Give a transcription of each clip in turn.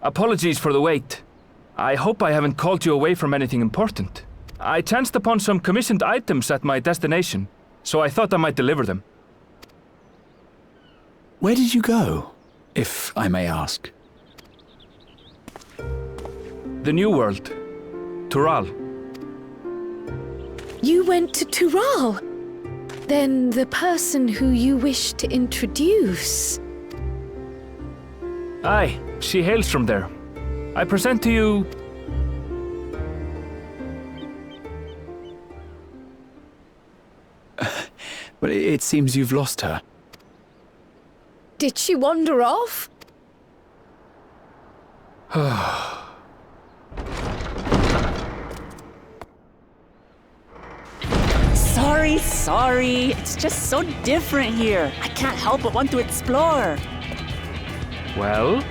Apologies for the wait. I hope I haven't called you away from anything important. I chanced upon some commissioned items at my destination, so I thought I might deliver them. Where did you go, if I may ask? The New World. Tural. You went to Tural? Then the person who you wish to introduce... Aye, she hails from there. I present to you... Well, it seems you've lost her. Did she wander off? Sorry. It's just so different here. I can't help but want to explore. Well,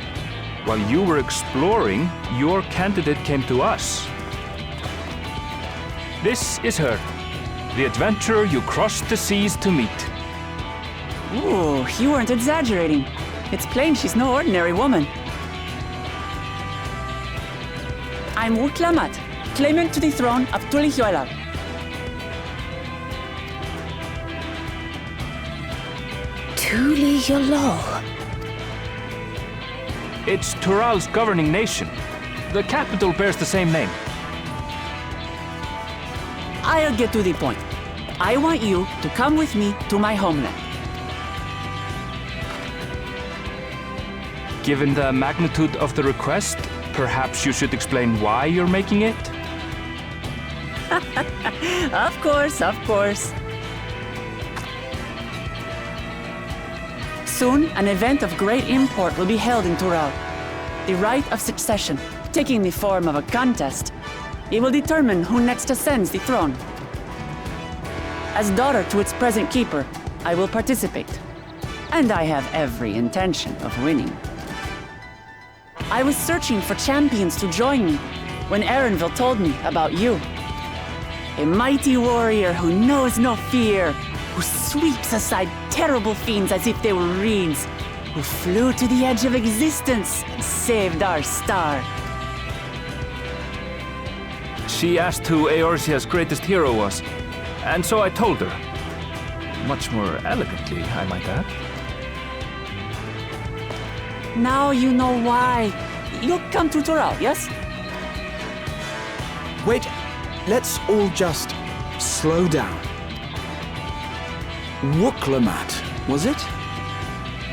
while you were exploring, your candidate came to us. This is her, the adventurer you crossed the seas to meet. Ooh, you weren't exaggerating. It's plain she's no ordinary woman. I'm Uklamat, claimant to the throne of Tulihuela. Tulihuela. It's Tural's governing nation. The capital bears the same name. I'll get to the point. I want you to come with me to my homeland. Given the magnitude of the request, perhaps you should explain why you're making it? Of course. Soon, an event of great import will be held in Tural. The right of succession, taking the form of a contest. It will determine who next ascends the throne. As daughter to its present keeper, I will participate. And I have every intention of winning. I was searching for champions to join me when Erenville told me about you. A mighty warrior who knows no fear, who sweeps aside terrible fiends as if they were reeds, who flew to the edge of existence and saved our star. She asked who Eorzea's greatest hero was, and so I told her. Much more elegantly, I might add. Now you know why. You'll come to Tural, yes? Wait, let's all just slow down. Wuklamat, was it?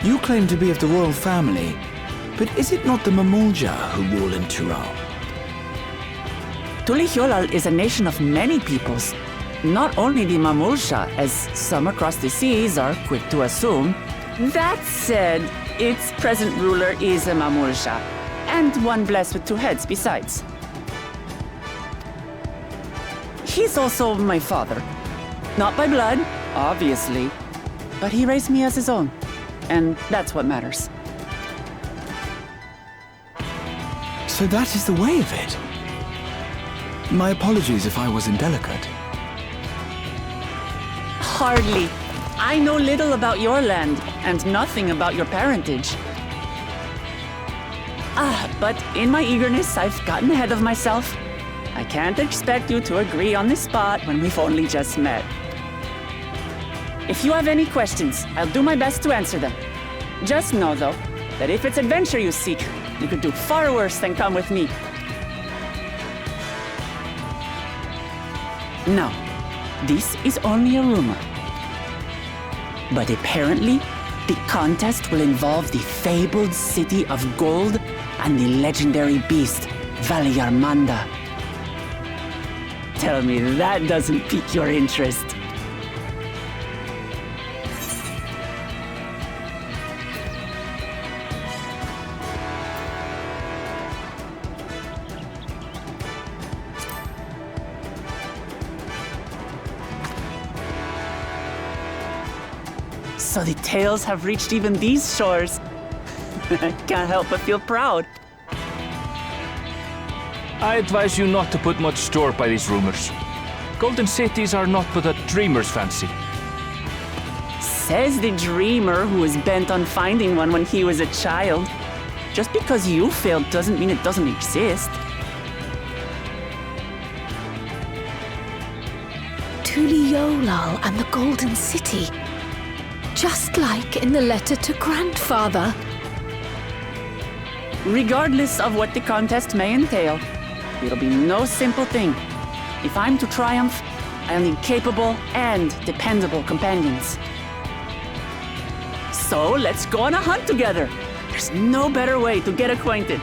You claim to be of the royal family, but is it not the Mamulja who rule in Tural? Tulihuela is a nation of many peoples. Not only the Mamulja, as some across the seas are quick to assume. That said, its present ruler is a Mamulja, and one blessed with two heads besides. He's also my father. Not by blood, obviously, but he raised me as his own, and that's what matters. So that is the way of it. My apologies if I was indelicate. Hardly. I know little about your land, and nothing about your parentage. But in my eagerness, I've gotten ahead of myself. I can't expect you to agree on the spot when we've only just met. If you have any questions, I'll do my best to answer them. Just know, though, that if it's adventure you seek, you could do far worse than come with me. Now, this is only a rumor. But apparently, the contest will involve the fabled city of gold and the legendary beast, Valyarmanda. Tell me that doesn't pique your interest. So the tales have reached even these shores. I can't help but feel proud. I advise you not to put much store by these rumors. Golden cities are not but a dreamer's fancy. Says the dreamer who was bent on finding one when he was a child. Just because you failed doesn't mean it doesn't exist. Tuliolal and the Golden City. Just like in the letter to Grandfather. Regardless of what the contest may entail, it'll be no simple thing. If I'm to triumph, I'll need capable and dependable companions. So let's go on a hunt together. There's no better way to get acquainted.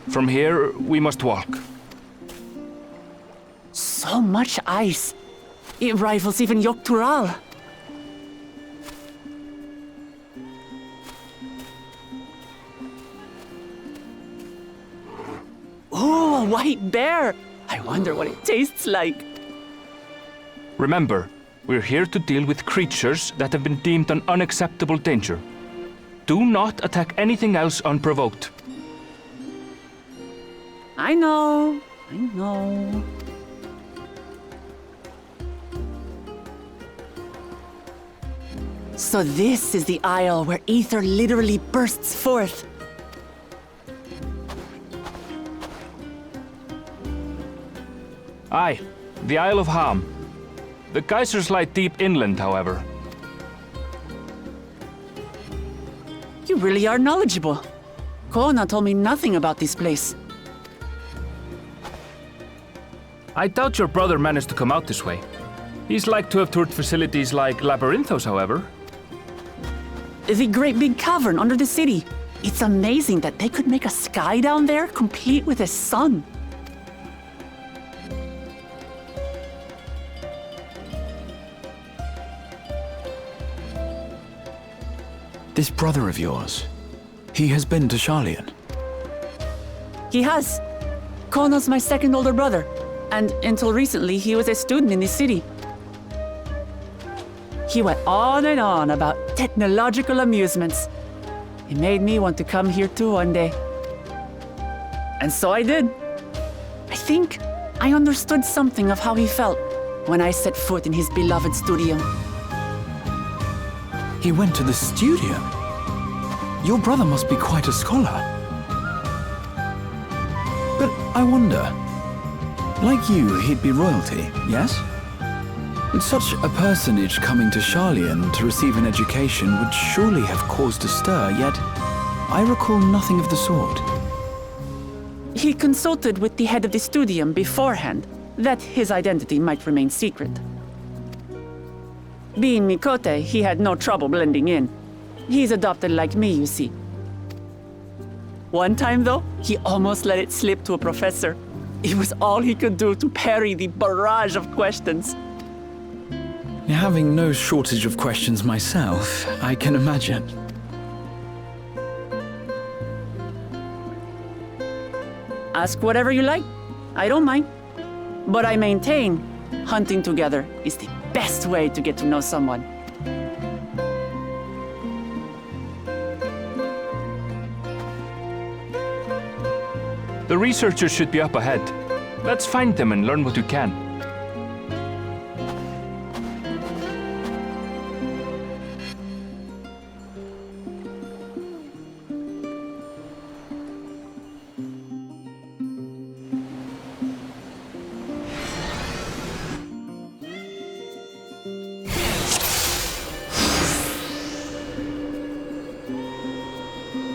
From here, we must walk. So much ice. It rivals even Yogg-Tural. Ooh, a white bear! I wonder what it tastes like. Remember, we're here to deal with creatures that have been deemed an unacceptable danger. Do not attack anything else unprovoked. I know. So this is the isle where ether literally bursts forth. Aye, the Isle of Ham. The geysers lie deep inland, however. You really are knowledgeable. Kona told me nothing about this place. I doubt your brother managed to come out this way. He's like to have toured facilities like Labyrinthos, however. The great big cavern under the city. It's amazing that they could make a sky down there complete with a sun. This brother of yours, he has been to Sharlayan. He has. Kona's my second older brother, and until recently he was a student in this city. He went on and on about technological amusements. It made me want to come here too one day. And so I did. I think I understood something of how he felt when I set foot in his beloved studio. He went to the studio? Your brother must be quite a scholar. But I wonder, like you, he'd be royalty, yes? And such a personage coming to Sharlayan to receive an education would surely have caused a stir, yet I recall nothing of the sort. He consulted with the head of the studium beforehand, that his identity might remain secret. Being Mikote, he had no trouble blending in. He's adopted like me, you see. One time, though, he almost let it slip to a professor. It was all he could do to parry the barrage of questions. Having no shortage of questions myself, I can imagine. Ask whatever you like. I don't mind. But I maintain, hunting together is the best way to get to know someone. The researchers should be up ahead. Let's find them and learn what we can.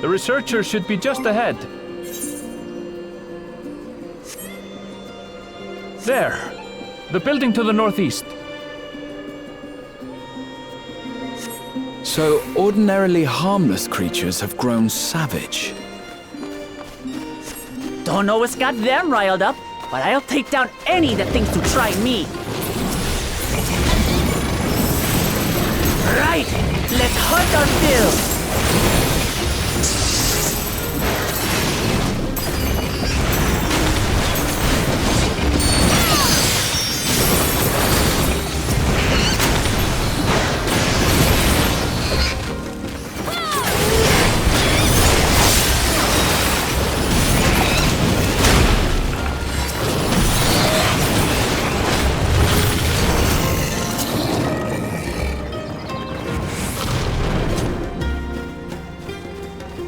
The researchers should be just ahead. There! The building to the northeast. So ordinarily harmless creatures have grown savage. Don't know what's got them riled up, but I'll take down any that thinks to try me. Right! Let's hunt our fill!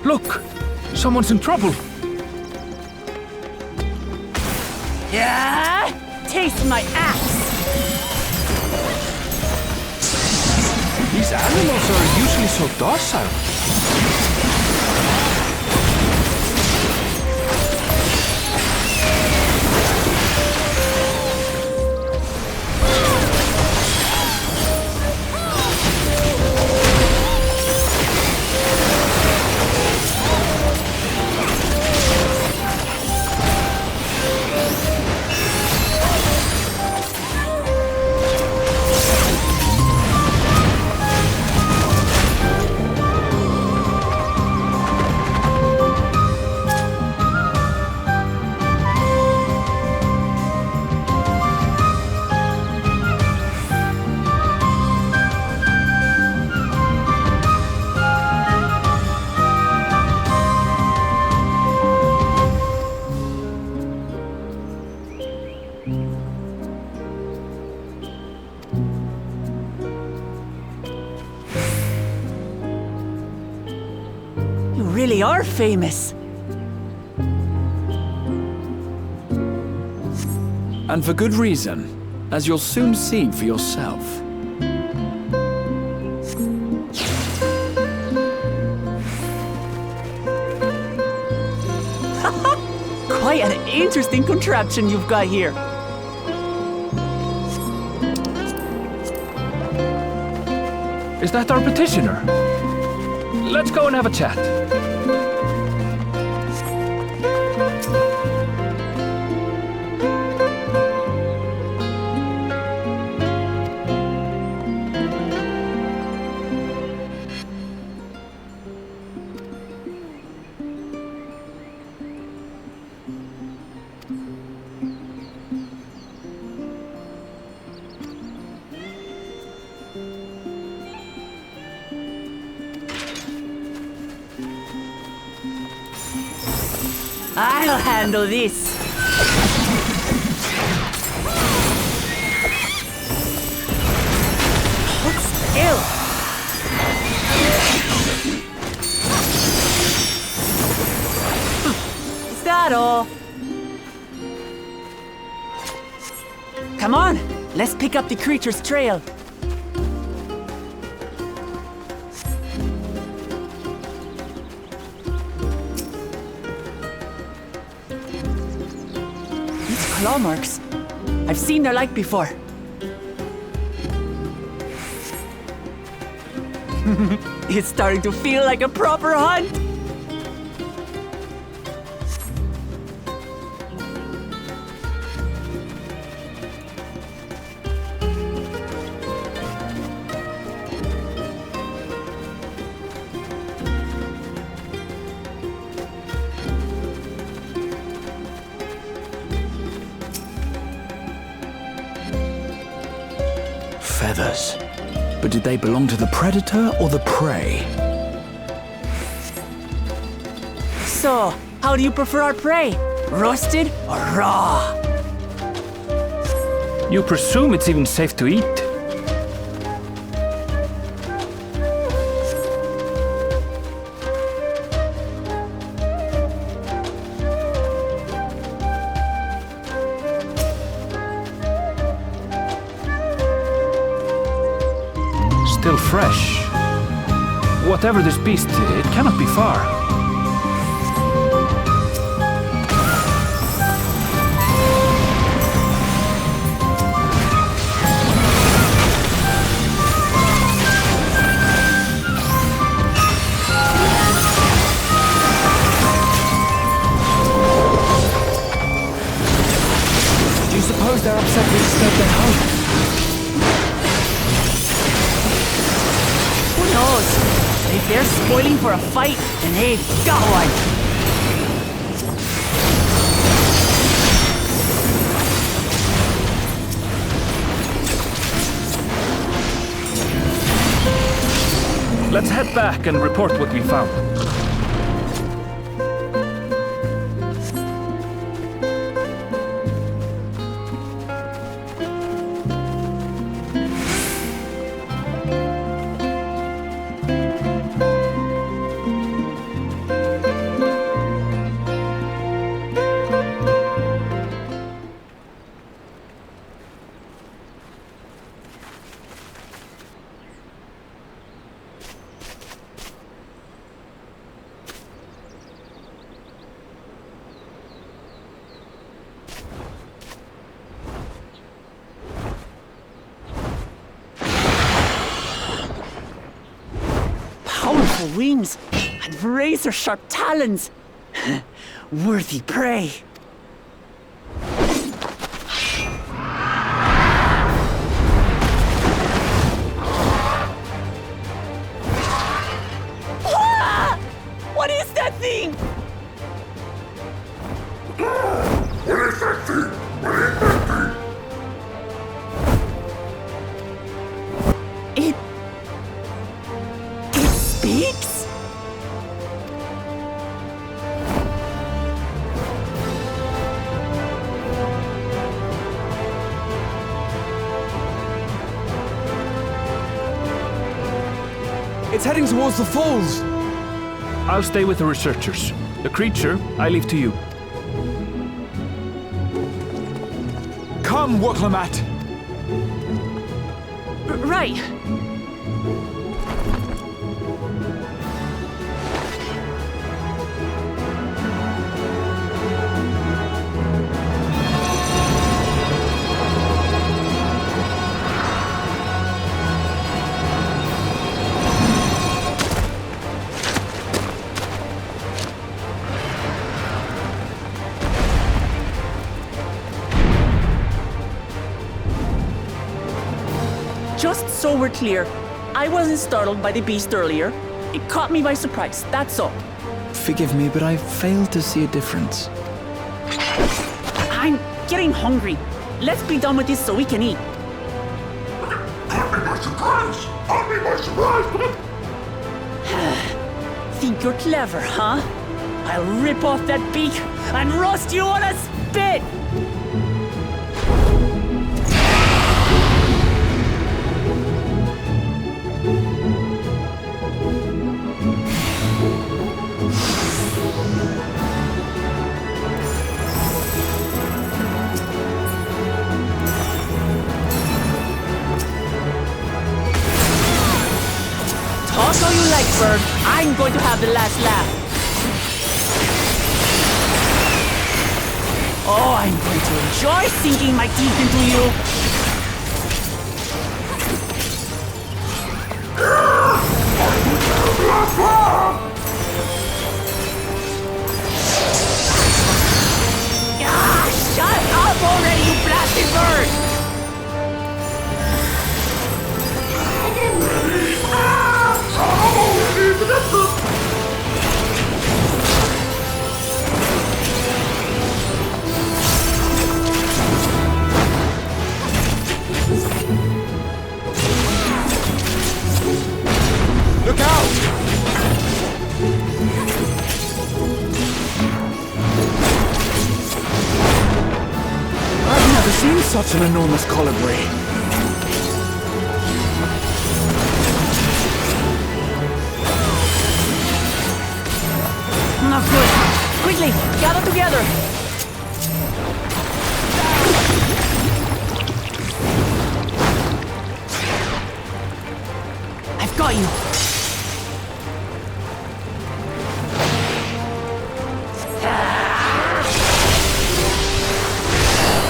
Look! Someone's in trouble! Yeah! Taste my axe! These animals are usually so docile. really are famous. And for good reason, as you'll soon see for yourself. Quite an interesting contraption you've got here. Is that our petitioner? Let's go and have a chat. I'll handle this. Hold still. Is that all? Come on, let's pick up the creature's trail. Claw marks. I've seen their like before. It's starting to feel like a proper hunt. Feathers. But did they belong to the predator or the prey? So, how do you prefer our prey? Roasted or raw? You presume it's even safe to eat? Still fresh. Whatever this beast, it cannot be far. Do you suppose they're upset we disturbed their home? Who knows? If they're spoiling for a fight, then they've got one. Let's head back and report what we found. Powerful wings and razor-sharp talons. Worthy prey. Ah! What is that thing? What is that thing? What is that thing? It speaks? It's heading towards the falls. I'll stay with the researchers. The creature, I leave to you. Come, Woklamat! Right. Just so we're clear, I wasn't startled by the beast earlier. It caught me by surprise, that's all. Forgive me, but I failed to see a difference. I'm getting hungry. Let's be done with this so we can eat. Caught me by surprise! Caught me by surprise, but... Think you're clever, huh? I'll rip off that beak and roast you on a spit! Talk all you like, bird. I'm going to have the last laugh. Oh, I'm going to enjoy sinking my teeth into you. Ah, shut up already, you blasted bird! Look out! I've never seen such an enormous colibri. Not good. Quickly, gather together. I've got you.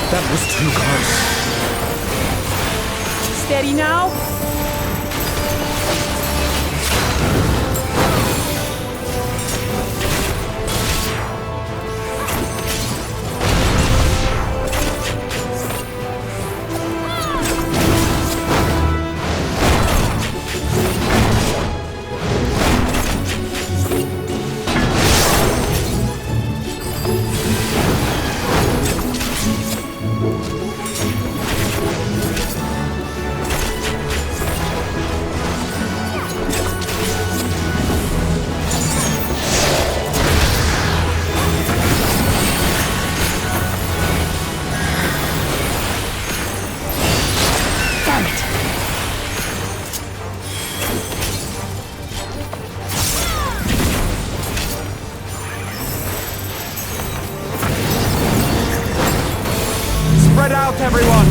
That was too close. Steady now. Spread out, everyone!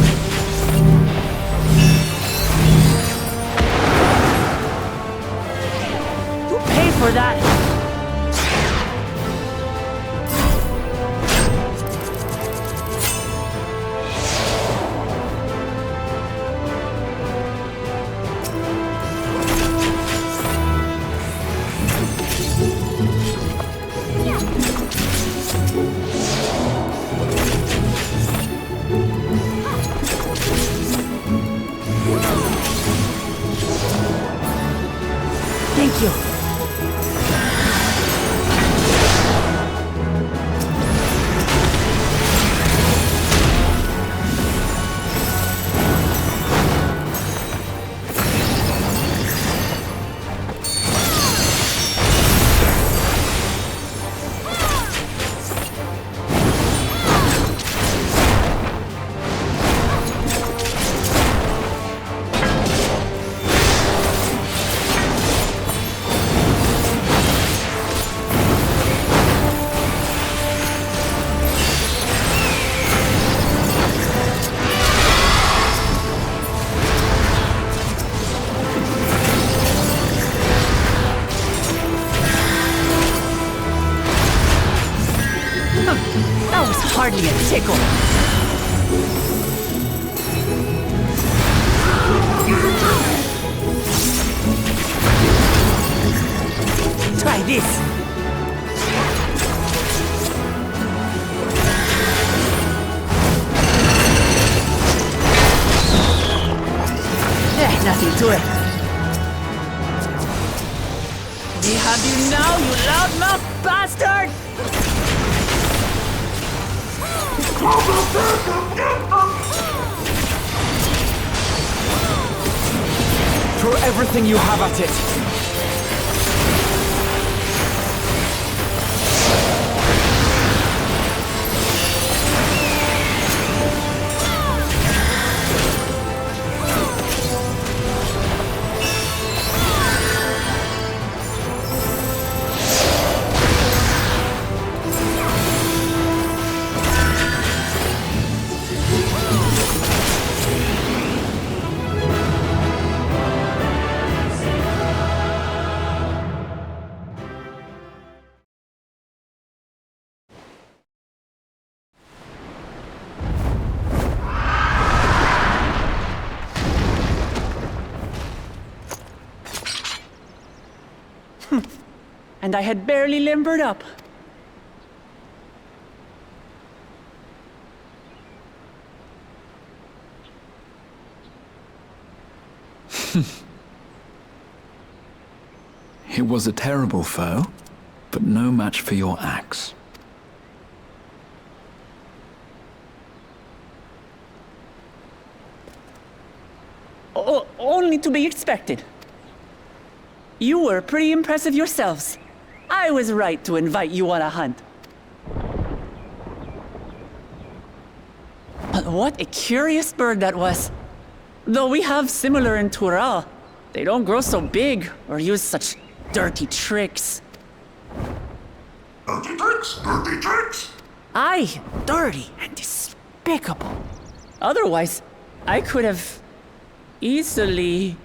You paid for that. Thank you. hardly a tickle. Try this. Nothing to it. We have you now, you loudmouth bastard! Throw everything you have at it. And I had barely limbered up. It was a terrible foe, but no match for your axe. Only to be expected. You were pretty impressive yourselves. I was right to invite you on a hunt. But what a curious bird that was. Though we have similar in Tural, they don't grow so big or use such dirty tricks. Dirty tricks? Dirty tricks? Aye, dirty and despicable. Otherwise, I could have easily...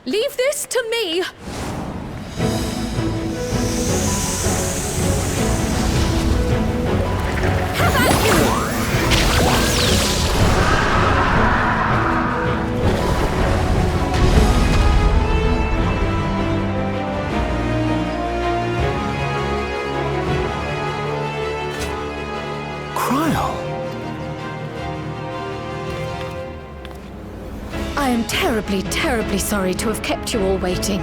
Leave this to me! Have at you! I am terribly, terribly sorry to have kept you all waiting.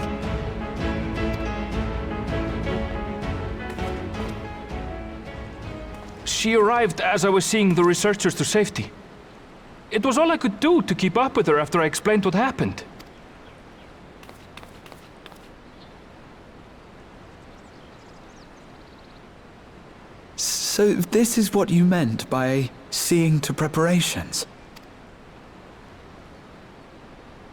She arrived as I was seeing the researchers to safety. It was all I could do to keep up with her after I explained what happened. So this is what you meant by seeing to preparations?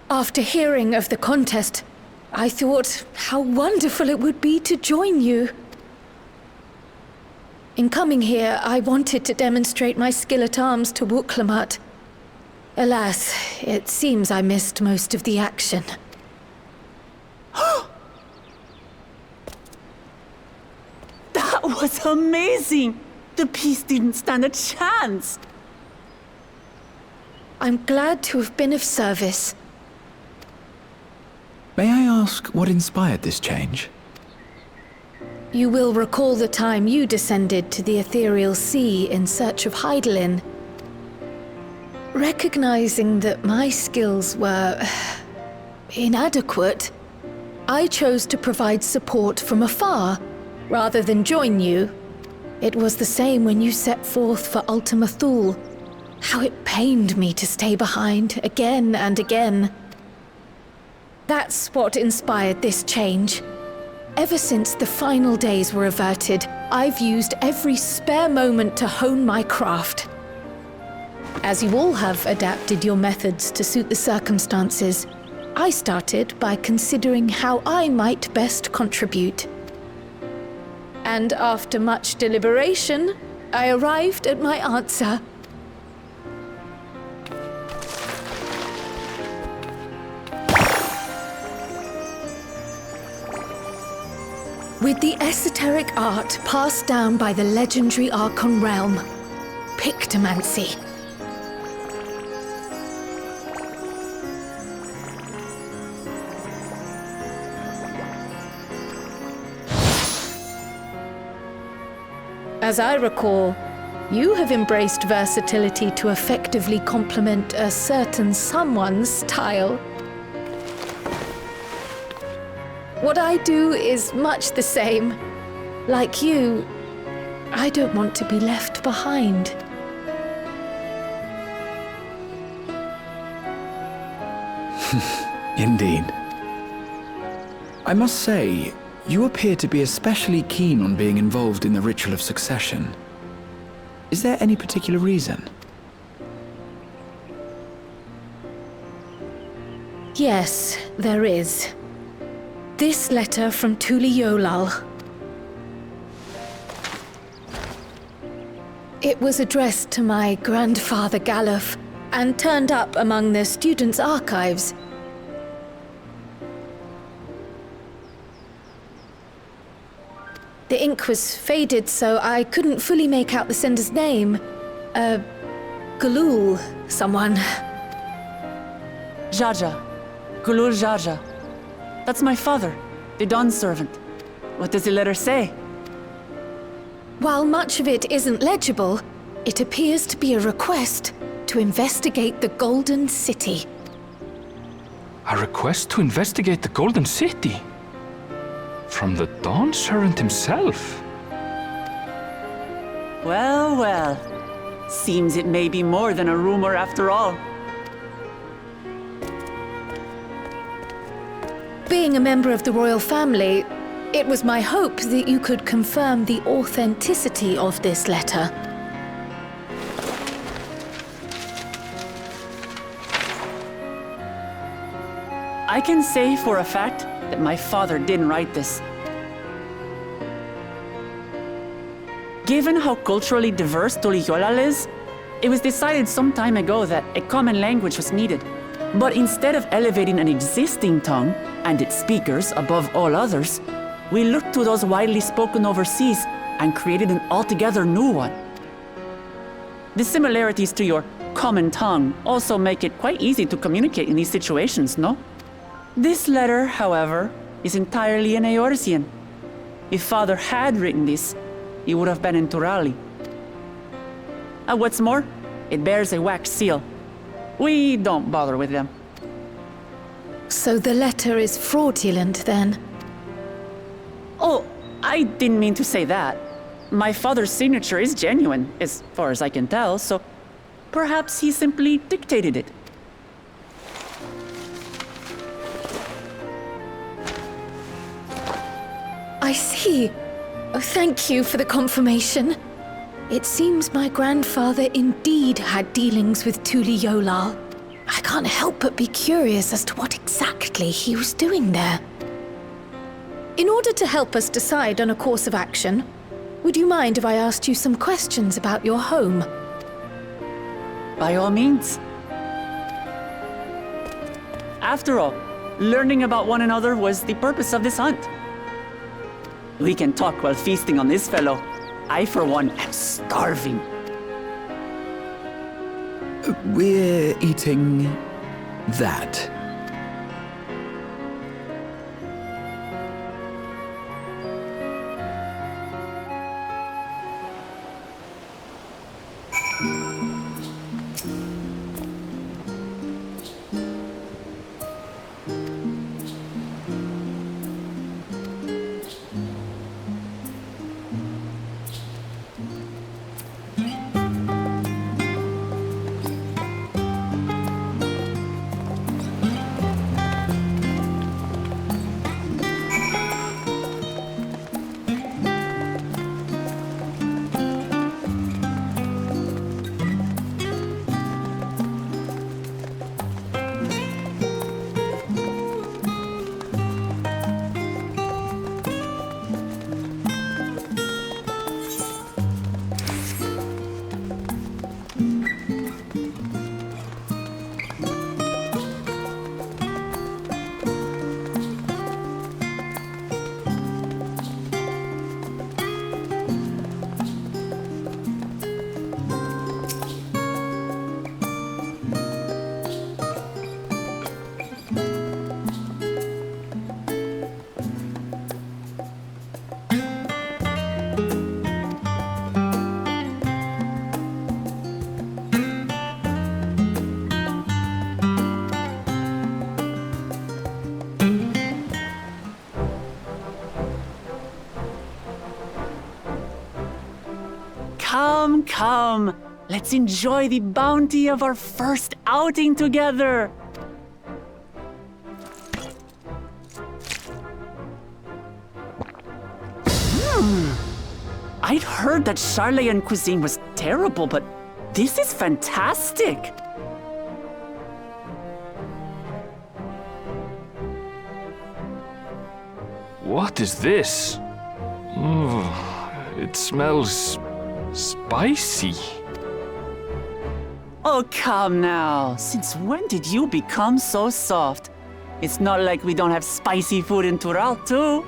After hearing of the contest, I thought how wonderful it would be to join you. In coming here, I wanted to demonstrate my skill at arms to Wuklamat. Alas, it seems I missed most of the action. That was amazing! The piece didn't stand a chance! I'm glad to have been of service. May I ask what inspired this change? You will recall the time you descended to the ethereal sea in search of Heidelin. Recognizing that my skills were inadequate, I chose to provide support from afar, rather than join you. It was the same when you set forth for Ultima Thule. How it pained me to stay behind, again and again. That's what inspired this change. Ever since the final days were averted, I've used every spare moment to hone my craft. As you all have adapted your methods to suit the circumstances, I started by considering how I might best contribute. And after much deliberation, I arrived at my answer. With the esoteric art passed down by the legendary Archon realm, Pictomancy. As I recall, you have embraced versatility to effectively complement a certain someone's style. What I do is much the same. Like you, I don't want to be left behind. Indeed. I must say, you appear to be especially keen on being involved in the ritual of succession. Is there any particular reason? Yes, there is. This letter from Tuli Yolal. It was addressed to my grandfather Galuf and turned up among the students' archives. The ink was faded, so I couldn't fully make out the sender's name. Galul, someone. Jaja. Gulul Jaja. That's my father, the Dawn servant. What does the letter say? While much of it isn't legible, it appears to be a request to investigate the Golden City. A request to investigate the Golden City? From the Dawn Servant himself? Well, well. Seems it may be more than a rumor after all. Being a member of the royal family, it was my hope that you could confirm the authenticity of this letter. I can say for a fact that my father didn't write this. Given how culturally diverse Tuli Yolal is, it was decided some time ago that a common language was needed. But instead of elevating an existing tongue and its speakers above all others, we looked to those widely spoken overseas and created an altogether new one. The similarities to your common tongue also make it quite easy to communicate in these situations, no? This letter, however, is entirely in Eorzean. If Father had written this, it would have been in Turali. And what's more, it bears a wax seal. We don't bother with them. So the letter is fraudulent, then? Oh, I didn't mean to say that. My father's signature is genuine, as far as I can tell, so perhaps he simply dictated it. I see. Oh, thank you for the confirmation. It seems my grandfather indeed had dealings with Tuli Yolal. I can't help but be curious as to what exactly he was doing there. In order to help us decide on a course of action, would you mind if I asked you some questions about your home? By all means. After all, learning about one another was the purpose of this hunt. We can talk while feasting on this fellow. I, for one, am starving. We're eating that. come, come. Let's enjoy the bounty of our first outing together. I'd heard that Charlayan cuisine was terrible, but this is fantastic. What is this? It smells spicy. Oh, come now. Since when did you become so soft? It's not like we don't have spicy food in Tural, too.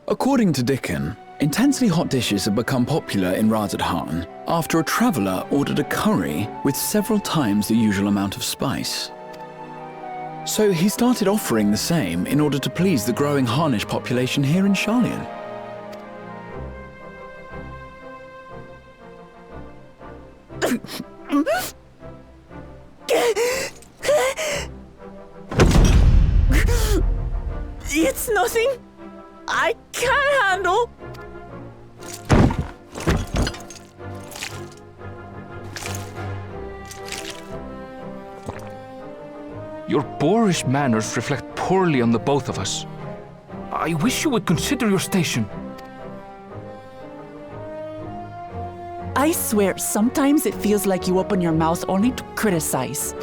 According to Dickon, intensely hot dishes have become popular in Razadhan after a traveller ordered a curry with several times the usual amount of spice. So he started offering the same in order to please the growing Harnish population here in Charlian. It's nothing I can't handle. Your boorish manners reflect poorly on the both of us. I wish you would consider your station. I swear, sometimes it feels like you open your mouth only to criticize.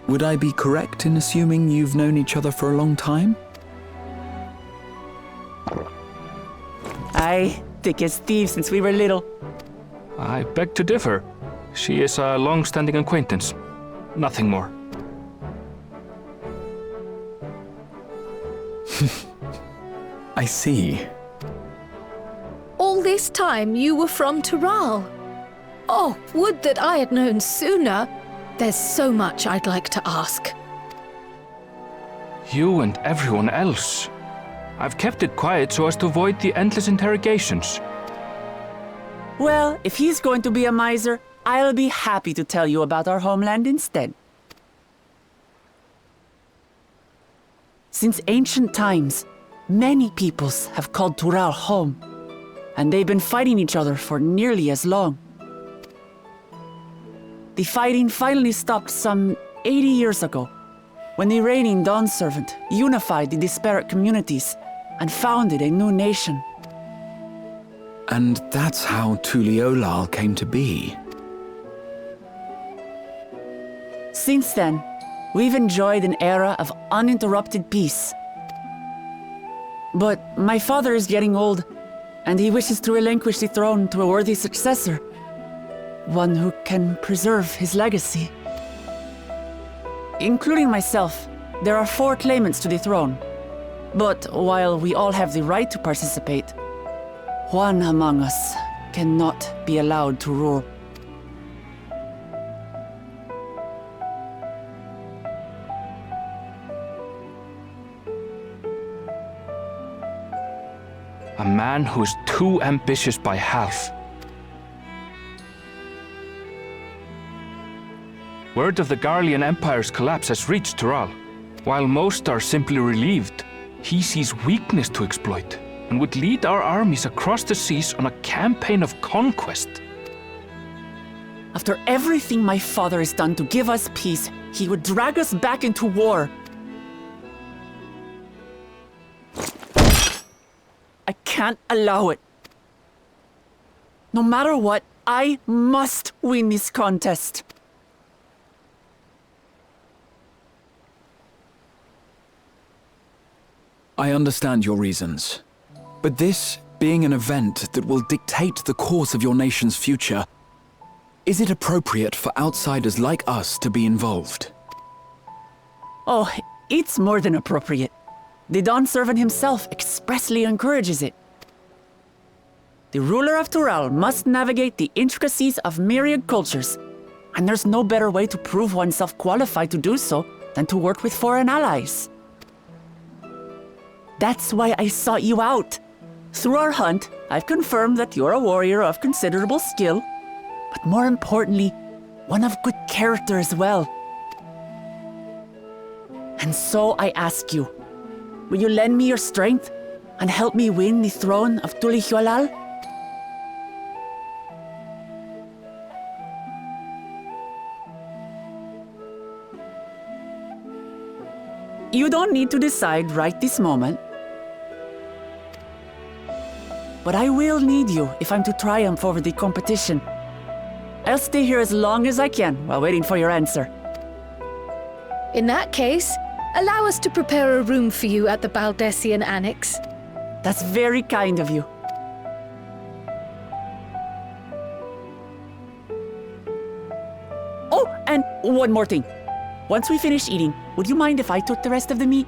Would I be correct in assuming you've known each other for a long time? Aye, thick as thieves since we were little. I beg to differ. She is a long-standing acquaintance. Nothing more. I see. All this time you were from Tural. Oh, would that I had known sooner. There's so much I'd like to ask. You and everyone else. I've kept it quiet so as to avoid the endless interrogations. Well, if he's going to be a miser, I'll be happy to tell you about our homeland instead. Since ancient times, many peoples have called Tural home, and they've been fighting each other for nearly as long. The fighting finally stopped some 80 years ago, when the reigning Dawn Servant unified the disparate communities and founded a new nation. And that's how Tuliolal came to be. Since then, we've enjoyed an era of uninterrupted peace. But my father is getting old, and he wishes to relinquish the throne to a worthy successor. One who can preserve his legacy. Including myself, there are 4 claimants to the throne. But while we all have the right to participate, one among us cannot be allowed to rule. A man who is too ambitious by half. Word of the Garlean Empire's collapse has reached Tural. While most are simply relieved, he sees weakness to exploit and would lead our armies across the seas on a campaign of conquest. After everything my father has done to give us peace, he would drag us back into war. I can't allow it. No matter what, I must win this contest. I understand your reasons. But this being an event that will dictate the course of your nation's future, is it appropriate for outsiders like us to be involved? Oh, it's more than appropriate. The Dawn Servant himself expressly encourages it. The ruler of Tural must navigate the intricacies of myriad cultures, and there's no better way to prove oneself qualified to do so than to work with foreign allies. That's why I sought you out, Through our hunt, I've confirmed that you're a warrior of considerable skill, but more importantly, one of good character as well. And so I ask you, will you lend me your strength and help me win the throne of Tulihualal? You don't need to decide right this moment. But I will need you if I'm to triumph over the competition. I'll stay here as long as I can while waiting for your answer. In that case, allow us to prepare a room for you at the Baldessian Annex. That's very kind of you. Oh, and one more thing. Once we finish eating, would you mind if I took the rest of the meat?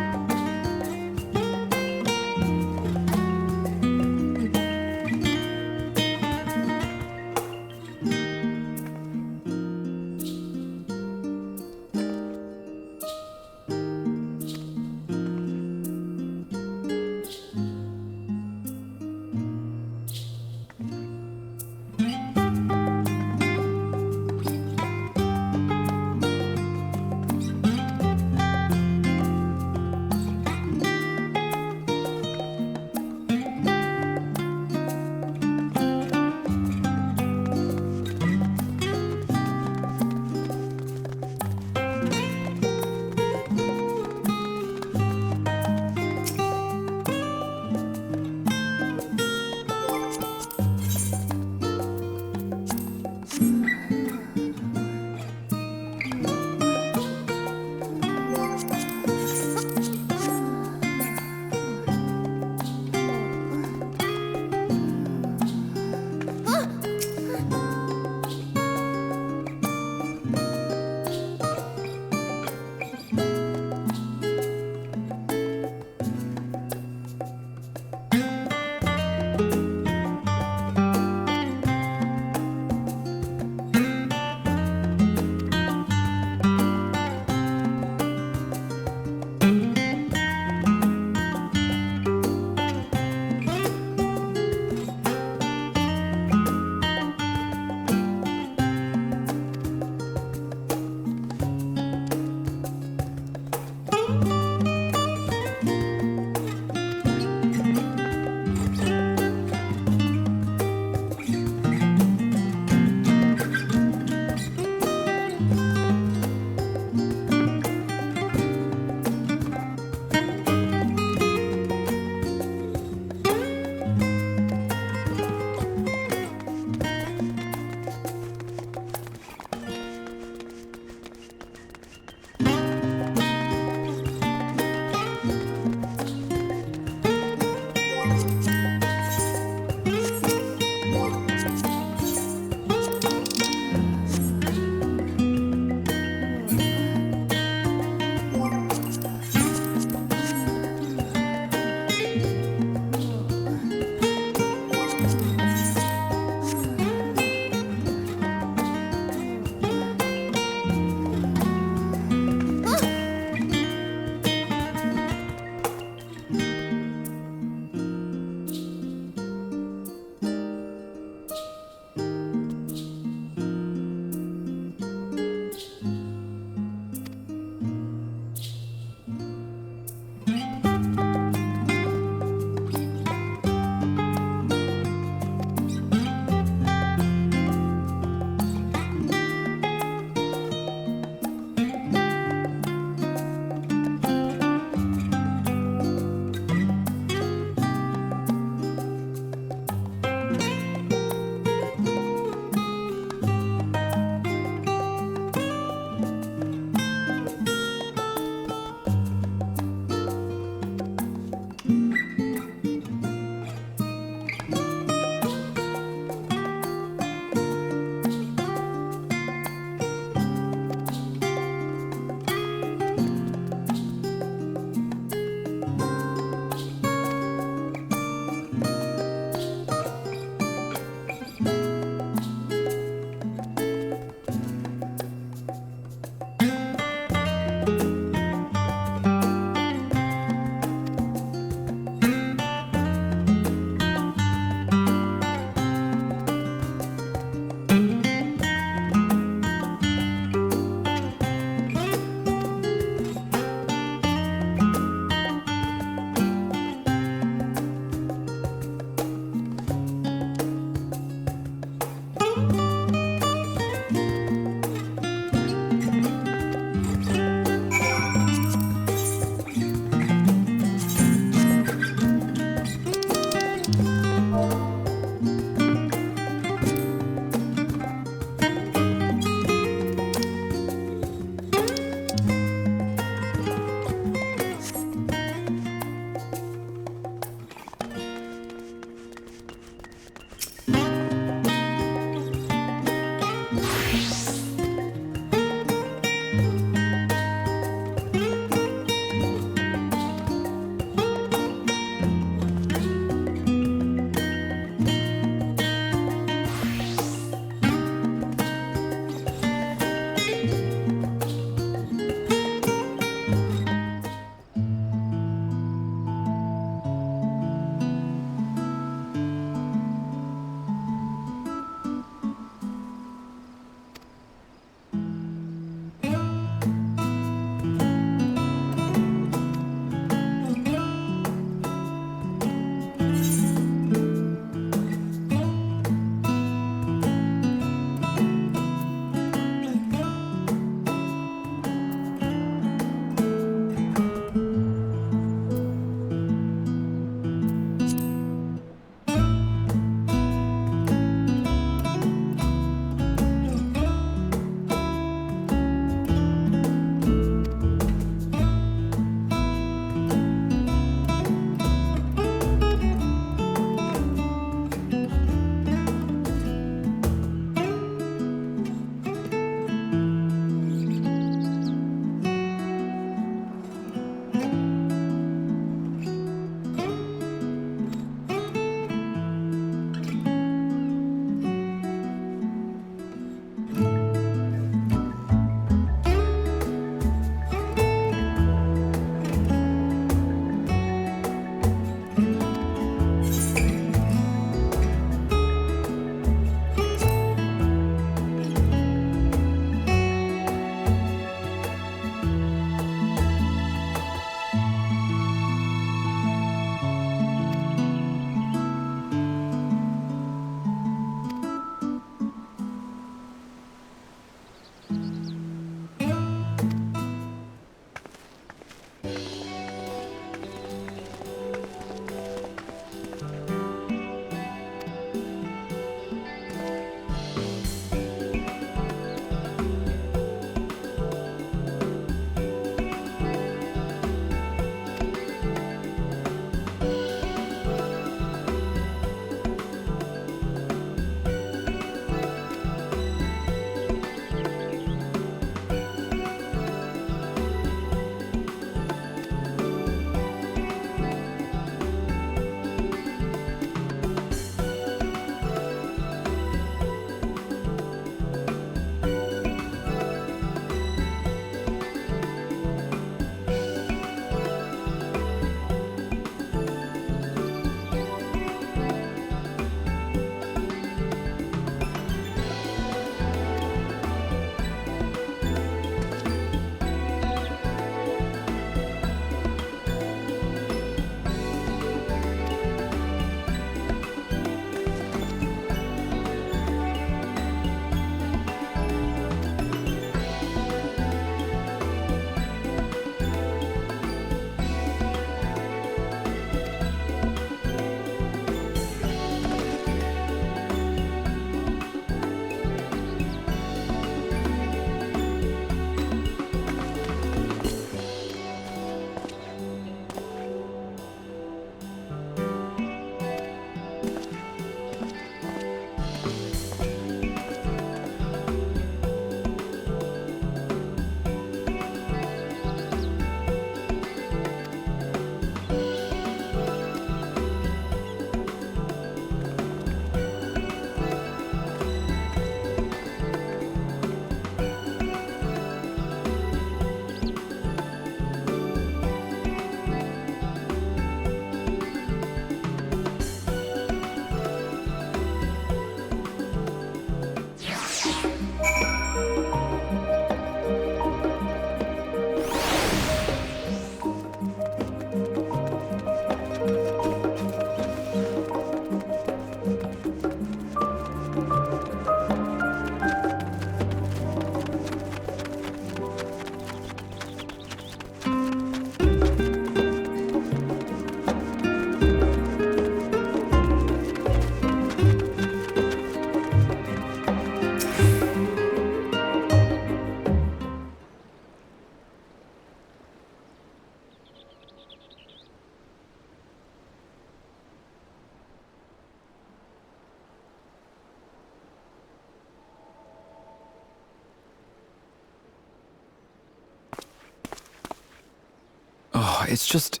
It's just...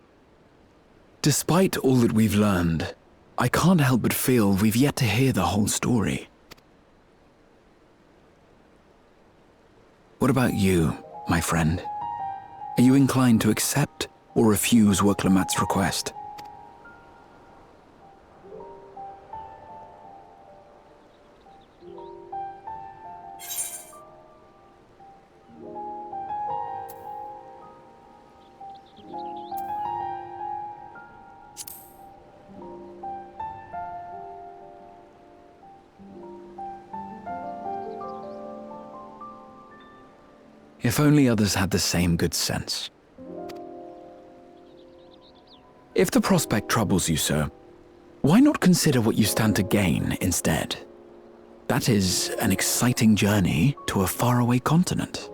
Despite all that we've learned, I can't help but feel we've yet to hear the whole story. What about you, my friend? Are you inclined to accept or refuse Wurklamat's request? If only others had the same good sense. If the prospect troubles you, sir, why not consider what you stand to gain instead? That is an exciting journey to a faraway continent.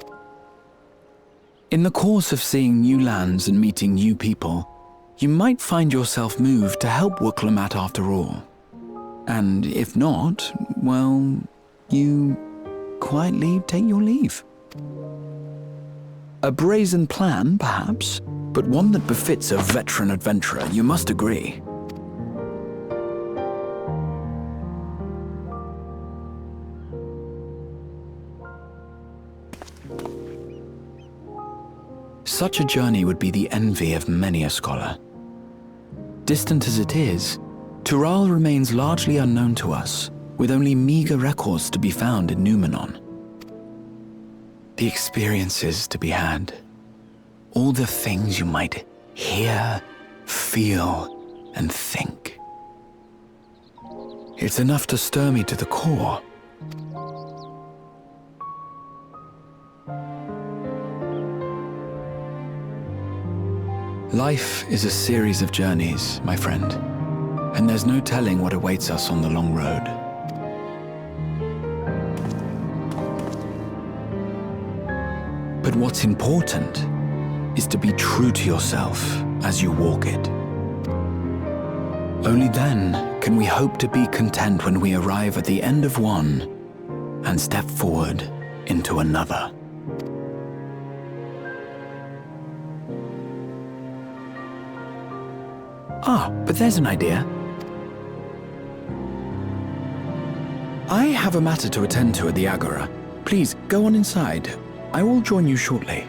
In the course of seeing new lands and meeting new people, you might find yourself moved to help Wurklamat after all. And if not, well, you quietly take your leave. A brazen plan, perhaps, but one that befits a veteran adventurer, you must agree. Such a journey would be the envy of many a scholar. Distant as it is, Tural remains largely unknown to us, with only meager records to be found in Numenor. The experiences to be had, all the things you might hear, feel, and think. It's enough to stir me to the core. Life is a series of journeys, my friend, and there's no telling what awaits us on the long road. But what's important is to be true to yourself as you walk it. Only then can we hope to be content when we arrive at the end of one and step forward into another. Ah, but there's an idea. I have a matter to attend to at the Agora. Please, go on inside. I will join you shortly.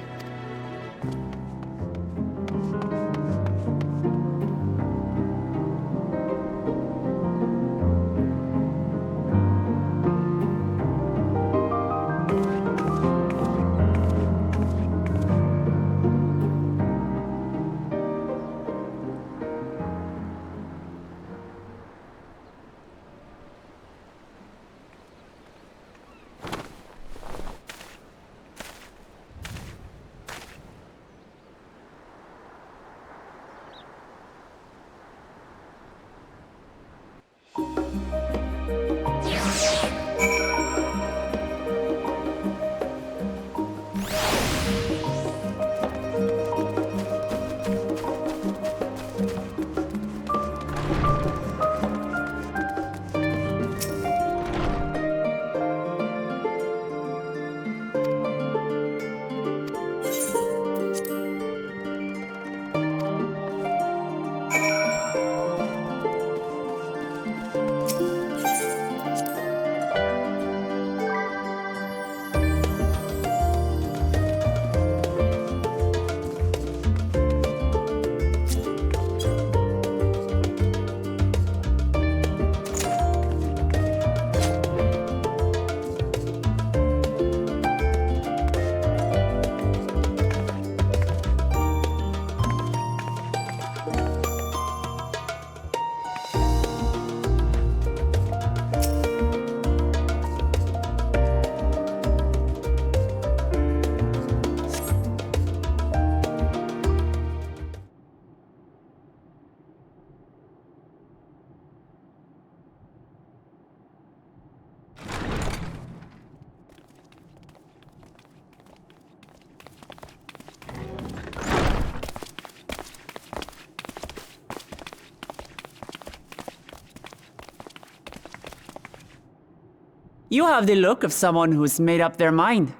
You have the look of someone who's made up their mind.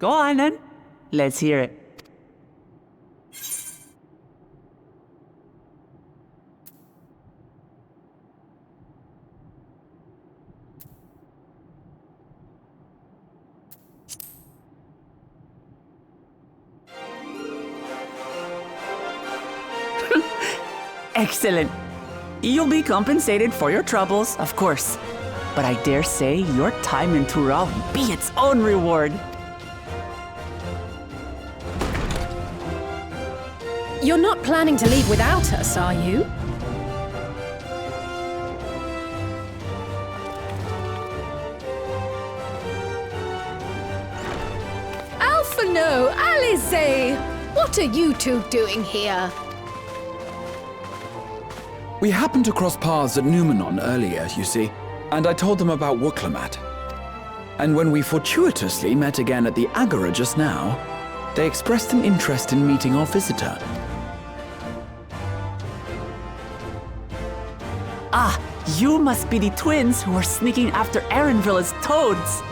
Go on then. Let's hear it. Excellent. You'll be compensated for your troubles, of course. But I dare say your time in Tural will be its own reward. You're not planning to leave without us, are you? Alphino, Alize! What are you two doing here? We happened to cross paths at Numenon earlier, you see, and I told them about Wooklamat. And when we fortuitously met again at the Agora just now, they expressed an interest in meeting our visitor. Ah, you must be the twins who are sneaking after Erenville as toads.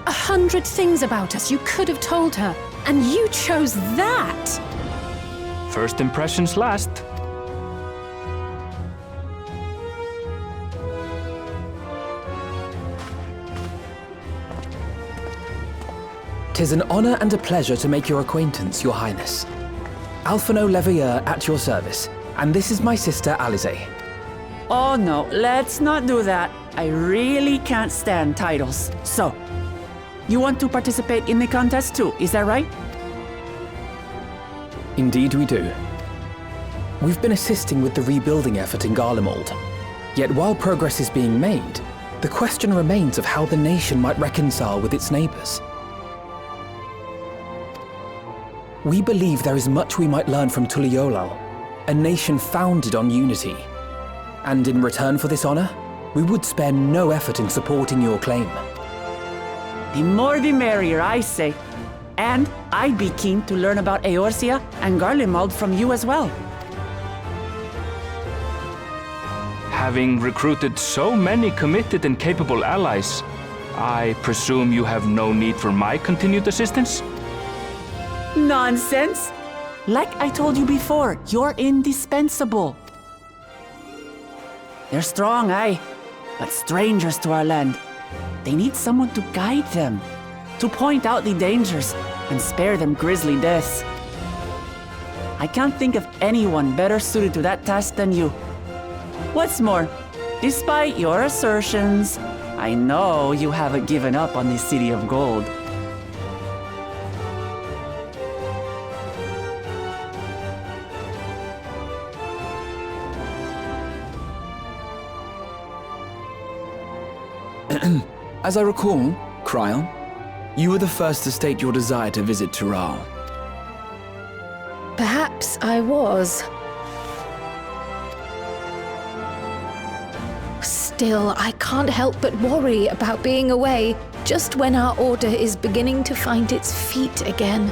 100 things about us you could have told her, and you chose that! First impressions last. "'Tis an honor and a pleasure to make your acquaintance, Your Highness. Alphino Leveilleur at your service, and this is my sister Alize." Oh no, let's not do that. I really can't stand titles. So, you want to participate in the contest too, is that right? Indeed we do. We've been assisting with the rebuilding effort in Garlemald. Yet while progress is being made, the question remains of how the nation might reconcile with its neighbors. We believe there is much we might learn from Tuliolal, a nation founded on unity. And in return for this honor, we would spare no effort in supporting your claim. The more the merrier, I say. And I'd be keen to learn about Eorzea and Garlemald from you as well. Having recruited so many committed and capable allies, I presume you have no need for my continued assistance? Nonsense! Like I told you before, you're indispensable. They're strong, aye, but strangers to our land. They need someone to guide them, to point out the dangers and spare them grisly deaths. I can't think of anyone better suited to that task than you. What's more, despite your assertions, I know you haven't given up on the City of Gold. As I recall, Cryle, you were the first to state your desire to visit Tural. Perhaps I was. Still, I can't help but worry about being away just when our order is beginning to find its feet again.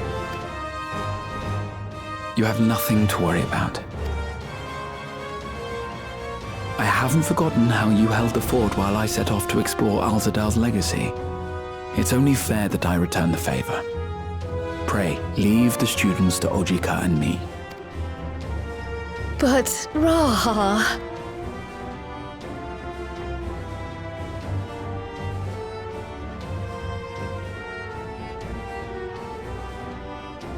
You have nothing to worry about. I haven't forgotten how you held the fort while I set off to explore Alzadal's legacy. It's only fair that I return the favor. Pray, leave the students to Ojika and me. But, Raha...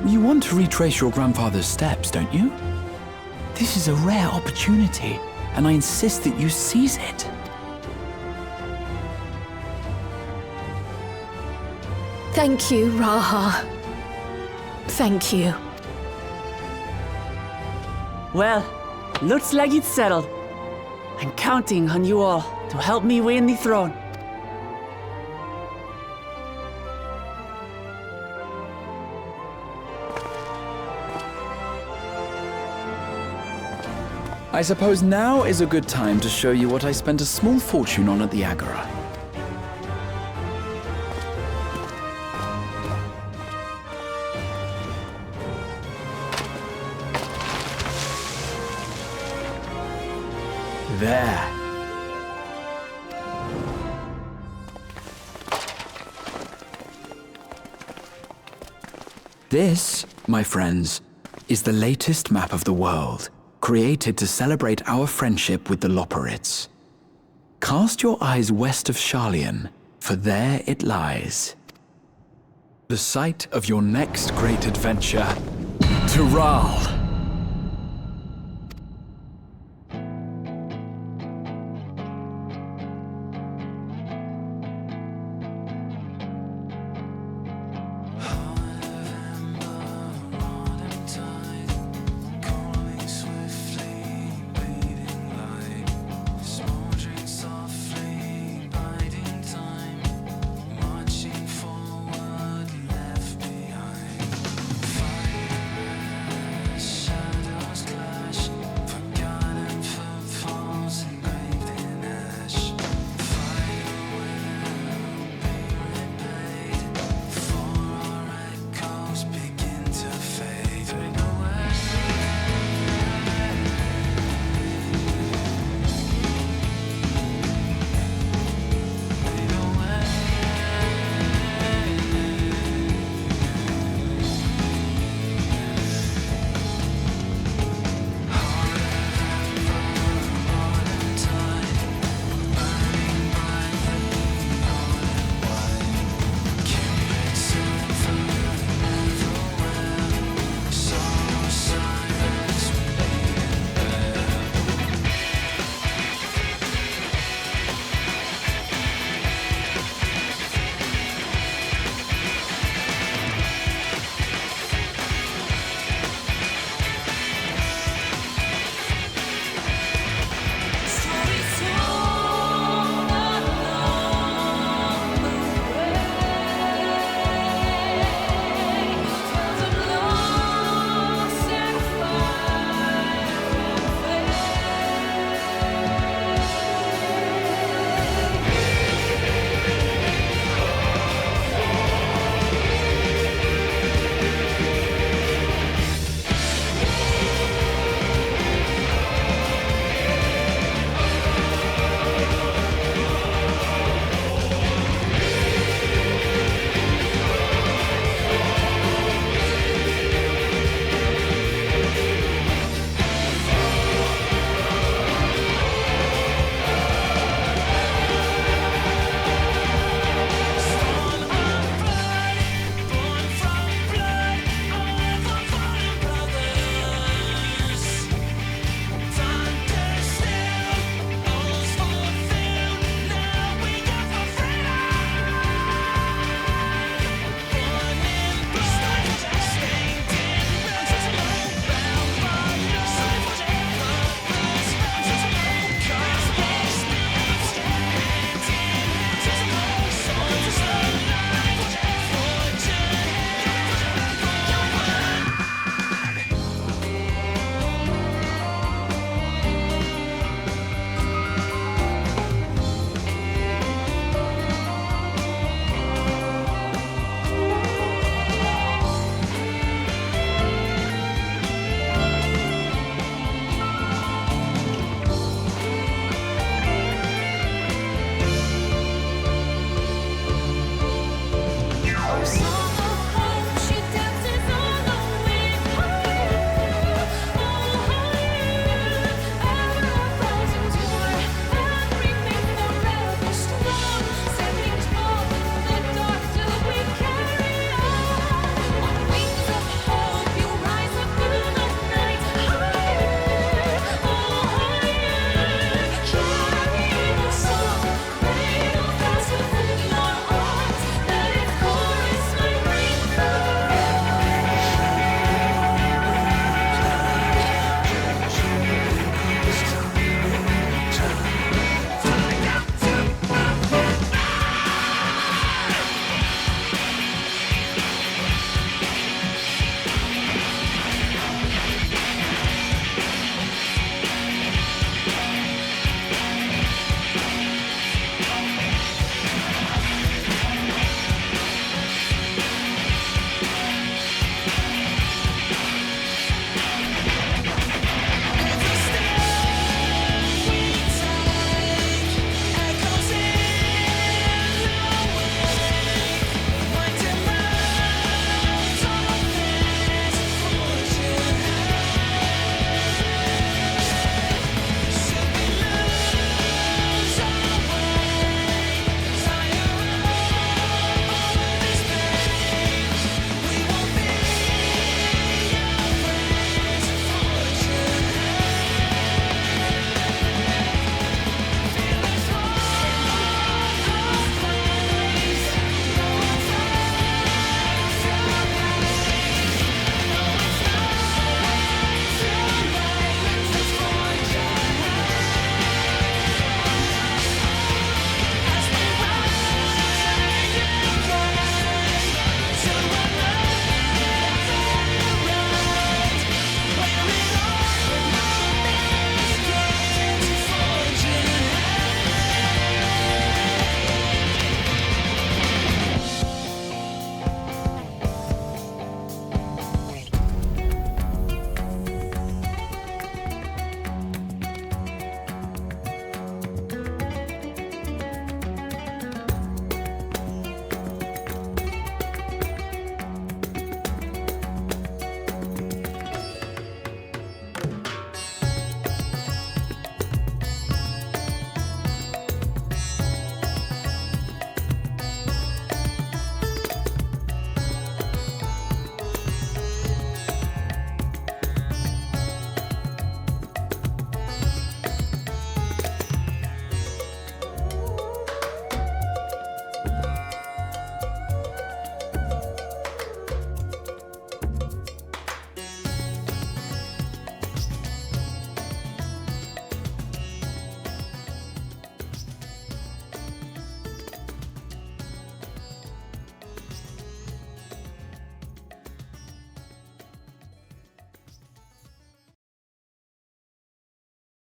You want to retrace your grandfather's steps, don't you? This is a rare opportunity, and I insist that you seize it. Thank you, Raha. Thank you. Well, looks like it's settled. I'm counting on you all to help me win the throne. I suppose now is a good time to show you what I spent a small fortune on at the Agora. There. This, my friends, is the latest map of the world, created to celebrate our friendship with the Loporrits. Cast your eyes west of Sharlayan, for there it lies. The site of your next great adventure. Tural.